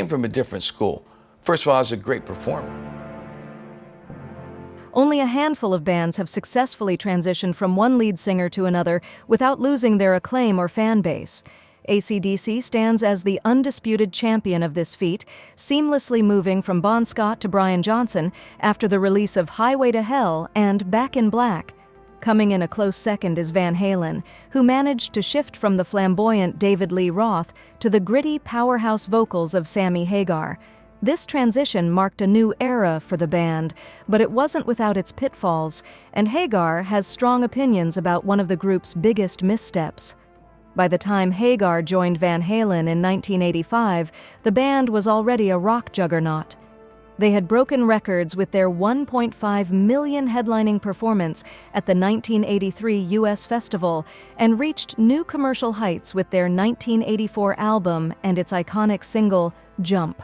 came from a different school. First of all, I was a great performer. Only a handful of bands have successfully transitioned from one lead singer to another without losing their acclaim or fan base. AC/DC stands as the undisputed champion of this feat, seamlessly moving from Bon Scott to Brian Johnson after the release of Highway to Hell and Back in Black. Coming in a close second is Van Halen, who managed to shift from the flamboyant David Lee Roth to the gritty powerhouse vocals of Sammy Hagar. This transition marked a new era for the band, but it wasn't without its pitfalls, and Hagar has strong opinions about one of the group's biggest missteps. By the time Hagar joined Van Halen in 1985, the band was already a rock juggernaut. They had broken records with their 1.5 million headlining performance at the 1983 U.S. Festival and reached new commercial heights with their 1984 album and its iconic single, Jump.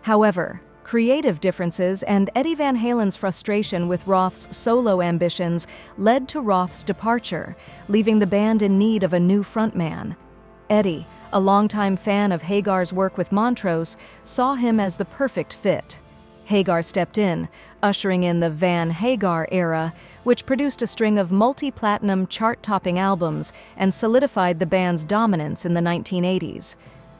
However, creative differences and Eddie Van Halen's frustration with Roth's solo ambitions led to Roth's departure, leaving the band in need of a new frontman. Eddie, a longtime fan of Hagar's work with Montrose, saw him as the perfect fit. Hagar stepped in, ushering in the Van Hagar era, which produced a string of multi-platinum chart-topping albums and solidified the band's dominance in the 1980s.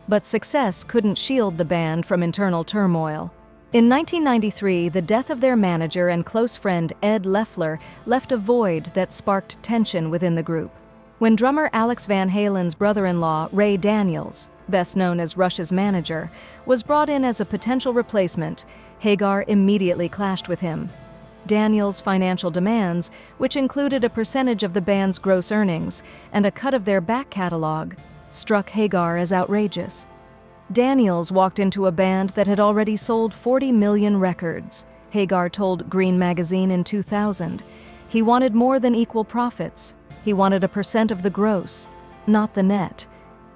But success couldn't shield the band from internal turmoil. In 1993, the death of their manager and close friend Ed Loeffler left a void that sparked tension within the group. When drummer Alex Van Halen's brother-in-law, Ray Daniels, best known as Rush's manager, was brought in as a potential replacement, Hagar immediately clashed with him. Daniels' financial demands, which included a percentage of the band's gross earnings and a cut of their back catalog, struck Hagar as outrageous. Daniels walked into a band that had already sold 40 million records, Hagar told Green magazine in 2000. He wanted more than equal profits. He wanted a percent of the gross, not the net.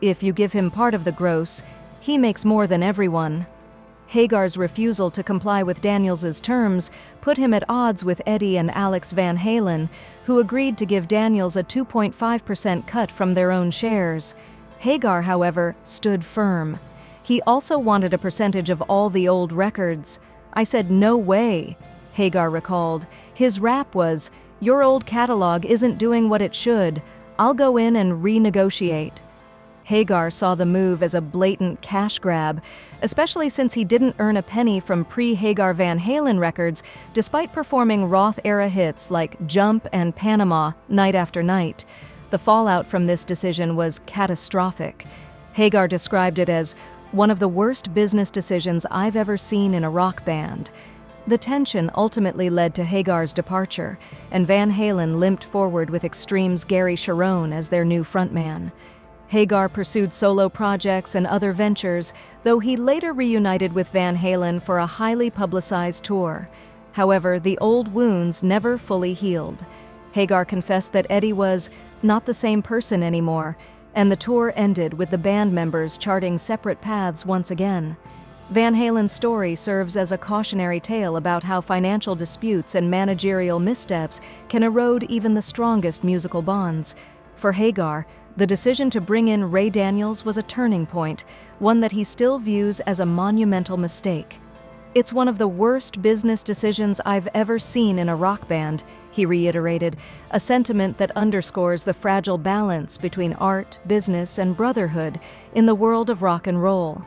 If you give him part of the gross, he makes more than everyone. Hagar's refusal to comply with Daniels's terms put him at odds with Eddie and Alex Van Halen, who agreed to give Daniels a 2.5% cut from their own shares. Hagar, however, stood firm. He also wanted a percentage of all the old records. I said, "No way," Hagar recalled. His rap was, "Your old catalog isn't doing what it should. I'll go in and renegotiate." Hagar saw the move as a blatant cash grab, especially since he didn't earn a penny from pre-Hagar Van Halen records, despite performing Roth-era hits like Jump and Panama night after night. The fallout from this decision was catastrophic. Hagar described it as one of the worst business decisions I've ever seen in a rock band. The tension ultimately led to Hagar's departure, and Van Halen limped forward with Extreme's Gary Cherone as their new frontman. Hagar pursued solo projects and other ventures, though he later reunited with Van Halen for a highly publicized tour. However, the old wounds never fully healed. Hagar confessed that Eddie was not the same person anymore, and the tour ended with the band members charting separate paths once again. Van Halen's story serves as a cautionary tale about how financial disputes and managerial missteps can erode even the strongest musical bonds. For Hagar, the decision to bring in Ray Daniels was a turning point, one that he still views as a monumental mistake. "It's one of the worst business decisions I've ever seen in a rock band," he reiterated, a sentiment that underscores the fragile balance between art, business, and brotherhood in the world of rock and roll.